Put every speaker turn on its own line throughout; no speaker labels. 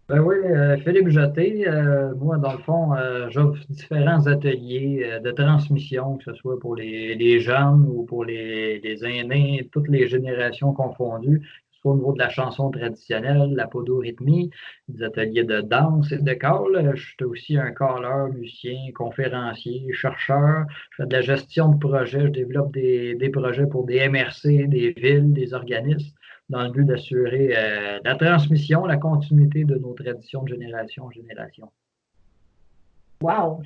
Ben oui, Philippe Jeté, moi, dans le fond, j'offre différents ateliers de transmission, que ce soit pour les jeunes ou pour les aînés, toutes les générations confondues, que ce soit au niveau de la chanson traditionnelle, la podorythmie, des ateliers de danse et de chœur. Je suis aussi un choreur, musicien, conférencier, chercheur. Je fais de la gestion de projets, je développe des projets pour des MRC, des villes, des organismes dans le but d'assurer la transmission, la continuité de nos traditions de génération en génération.
Wow!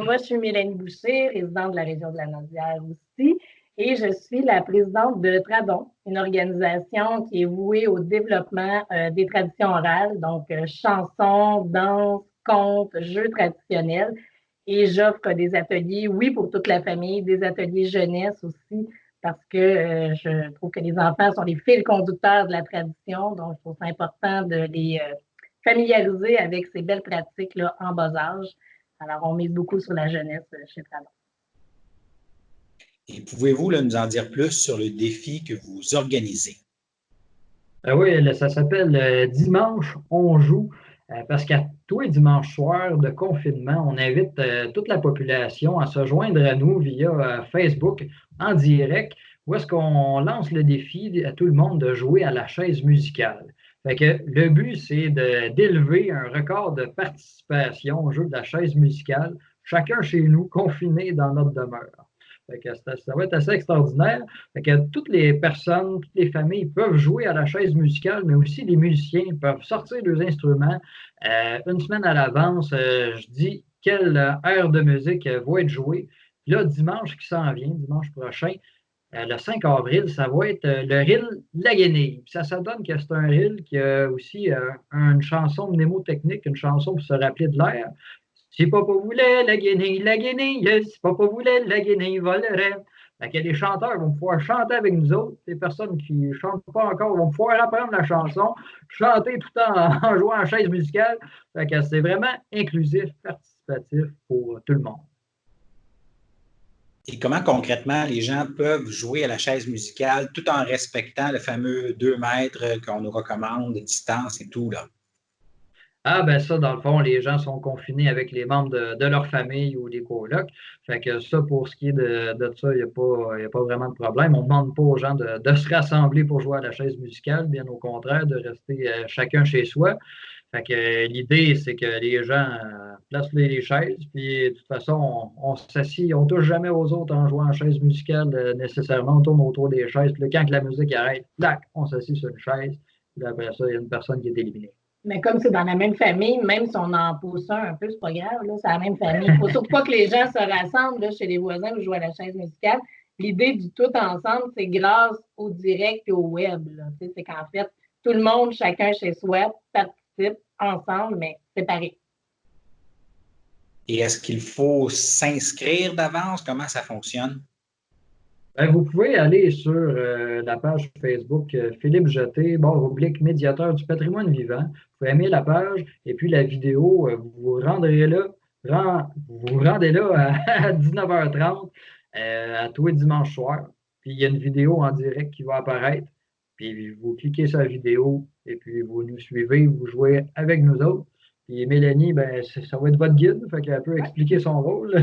Moi, je suis Mélanie Boucher, résidente de la région de la Naudière aussi, et je suis la présidente de Tradon, une organisation qui est vouée au développement des traditions orales, donc chansons, danse, contes, jeux traditionnels. Et j'offre des ateliers, oui, pour toute la famille, des ateliers jeunesse aussi, parce que je trouve que les enfants sont les fils conducteurs de la tradition, donc je trouve ça important de les familiariser avec ces belles pratiques-là en bas âge. Alors, on mise beaucoup sur la jeunesse chez Tradon.
Et pouvez-vous là, nous en dire plus sur le défi que vous organisez?
Oui, ça s'appelle Dimanche, on joue, parce qu'à tous les dimanches soirs de confinement, on invite toute la population à se joindre à nous via Facebook en direct, où est-ce qu'on lance le défi à tout le monde de jouer à la chaise musicale. Fait que le but, c'est d'élever un record de participation au jeu de la chaise musicale, chacun chez nous, confiné dans notre demeure. Fait que ça va être assez extraordinaire. Fait que toutes les personnes, toutes les familles peuvent jouer à la chaise musicale, mais aussi les musiciens peuvent sortir leurs instruments. Une semaine à l'avance, je dis quelle heure de musique va être jouée. Puis là, dimanche qui s'en vient, dimanche prochain, le 5 avril, ça va être le reel La Guenille. Puis ça donne que c'est un reel qui a aussi une chanson mnémotechnique, une chanson pour se rappeler de l'air. Si papa voulait la guenille, si papa voulait la guenille volerait. Fait que les chanteurs vont pouvoir chanter avec nous autres. Les personnes qui ne chantent pas encore vont pouvoir apprendre la chanson, chanter tout en jouant à chaise musicale. Fait que c'est vraiment inclusif, participatif pour tout le monde.
Et comment concrètement les gens peuvent jouer à la chaise musicale tout en respectant le fameux 2 mètres qu'on nous recommande de distance et tout, là?
Ah, ben ça, dans le fond, les gens sont confinés avec les membres de leur famille ou les colocs. Fait que ça, pour ce qui est de ça, il n'y a pas vraiment de problème. On ne demande pas aux gens de se rassembler pour jouer à la chaise musicale, bien au contraire, de rester chacun chez soi. Fait que l'idée, c'est que les gens placent les chaises, puis de toute façon, on s'assit, on ne touche jamais aux autres en jouant à chaise musicale nécessairement. On tourne autour des chaises, puis là, quand la musique arrête, clac, on s'assit sur une chaise, puis après ça, il y a une personne qui est éliminée.
Mais comme c'est dans la même famille, même si on en pousse un peu, c'est pas grave, là, c'est la même famille. Il ne faut surtout pas que les gens se rassemblent là, chez les voisins ou jouent à la chaise musicale. L'idée du tout ensemble, c'est grâce au direct et au web. C'est qu'en fait, tout le monde, chacun chez soi, participe ensemble, mais séparés.
Et est-ce qu'il faut s'inscrire d'avance? Comment ça fonctionne?
Ben, vous pouvez aller sur la page Facebook Philippe Jeté, / médiateur du patrimoine vivant. Vous pouvez aimer la page et puis la vidéo, vous vous rendrez là, vous vous rendez là à 19h30 à tous les dimanches soirs. Puis il y a une vidéo en direct qui va apparaître. Puis vous cliquez sur la vidéo et puis vous nous suivez, vous jouez avec nous autres. Puis Mélanie, ben, ça va être votre guide, fait qu'elle peut expliquer son rôle.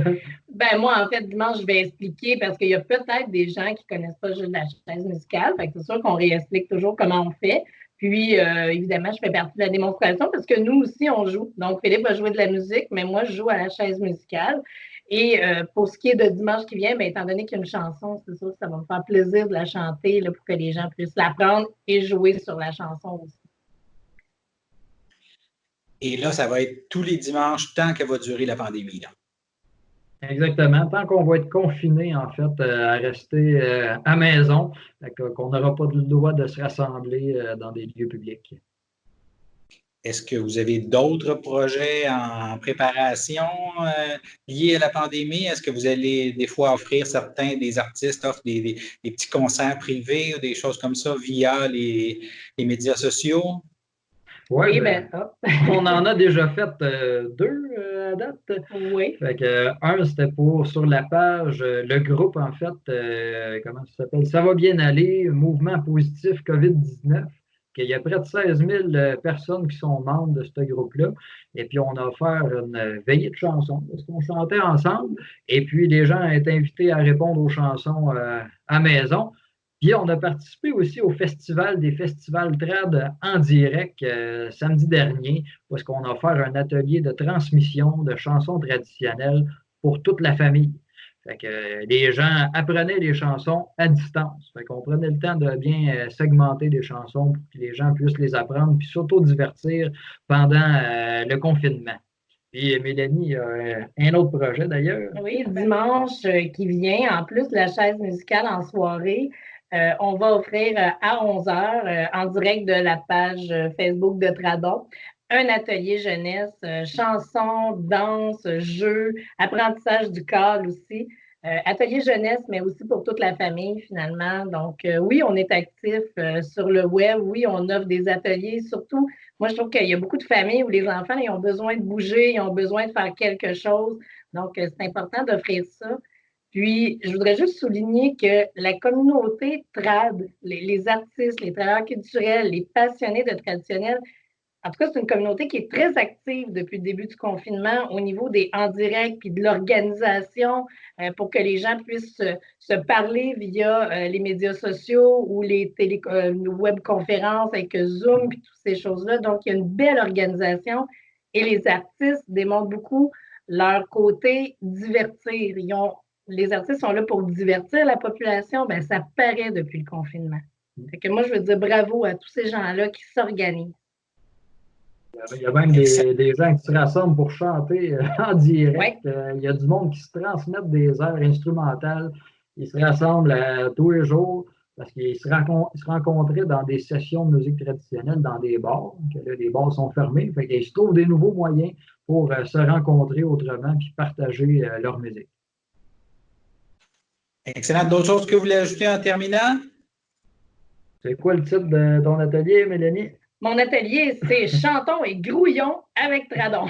Ben moi, en fait, dimanche, je vais expliquer parce qu'il y a peut-être des gens qui ne connaissent pas juste la chaise musicale. Fait que c'est sûr qu'on réexplique toujours comment on fait. Puis, évidemment, je fais partie de la démonstration parce que nous aussi, on joue. Donc, Philippe va jouer de la musique, mais moi, je joue à la chaise musicale. Et pour ce qui est de dimanche qui vient, ben, étant donné qu'il y a une chanson, c'est sûr que ça va me faire plaisir de la chanter là, pour que les gens puissent l'apprendre et jouer sur la chanson aussi.
Et là, ça va être tous les dimanches tant que va durer la pandémie, là.
Exactement. Tant qu'on va être confiné, en fait, à rester à maison, qu'on n'aura pas le droit de se rassembler dans des lieux publics.
Est-ce que vous avez d'autres projets en préparation liés à la pandémie? Est-ce que vous allez des fois offrir des artistes offrent des petits concerts privés ou des choses comme ça via les médias sociaux?
Ouais,
Oui,
ben,
ben,
on en a déjà fait deux à date.
oui.
Fait que, un, c'était sur la page, le groupe, en fait, comment ça s'appelle? Ça va bien aller, mouvement positif COVID-19. qu'il y a près de 16 000 personnes qui sont membres de ce groupe-là. Et puis, on a offert une veillée de chansons parce qu'on chantait ensemble. Et puis, les gens étaient invités à répondre aux chansons à maison. Puis, on a participé aussi au festival des festivals trad en direct samedi dernier, parce qu'on a offert un atelier de transmission de chansons traditionnelles pour toute la famille. Fait que les gens apprenaient les chansons à distance. Fait qu'on prenait le temps de bien segmenter les chansons pour que les gens puissent les apprendre puis s'auto-divertir pendant le confinement. Puis Mélanie a un autre projet d'ailleurs.
Oui, dimanche qui vient, en plus de la chaise musicale en soirée, on va offrir à 11h en direct de la page Facebook de Tradon un atelier jeunesse, chansons, danse, jeux, apprentissage du corps aussi. Atelier jeunesse, mais aussi pour toute la famille finalement. Donc, oui, on est actif sur le web. Oui, on offre des ateliers. Surtout, moi, je trouve qu'il y a beaucoup de familles où les enfants, ils ont besoin de bouger, ils ont besoin de faire quelque chose. Donc, c'est important d'offrir ça. Puis, je voudrais juste souligner que la communauté trad, les artistes, les travailleurs culturels, les passionnés de traditionnel, en tout cas, c'est une communauté qui est très active depuis le début du confinement au niveau des en direct puis de l'organisation pour que les gens puissent se parler via les médias sociaux ou les webconférences avec Zoom puis toutes ces choses-là. Donc, il y a une belle organisation et les artistes démontrent beaucoup leur côté divertir. Les artistes sont là pour divertir la population, ben ça paraît depuis le confinement. Fait que moi, je veux dire bravo à tous ces gens-là qui s'organisent.
Il y a même des gens qui se rassemblent pour chanter en direct.
Oui.
Il y a du monde qui se transmettent des airs instrumentales. Ils se rassemblent tous les jours parce qu'ils se rencontraient dans des sessions de musique traditionnelle dans des bars. Que là, les bars sont fermés. Fait qu'ils se trouvent des nouveaux moyens pour se rencontrer autrement et partager leur musique.
Excellent. D'autres choses que vous voulez ajouter en terminant?
C'est quoi le titre de ton atelier, Mélanie?
Mon atelier, c'est Chantons et grouillons avec Tradon.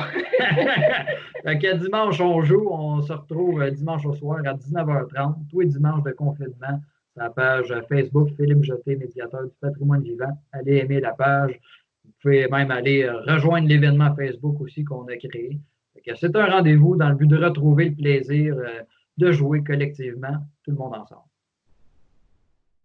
Fait que dimanche, on joue. On se retrouve dimanche au soir à 19h30, tous les dimanches de confinement, sur la page Facebook Philippe Jeté, médiateur du patrimoine vivant. Allez aimer la page. Vous pouvez même aller rejoindre l'événement Facebook aussi qu'on a créé. C'est un rendez-vous dans le but de retrouver le plaisir de jouer collectivement, tout le monde ensemble.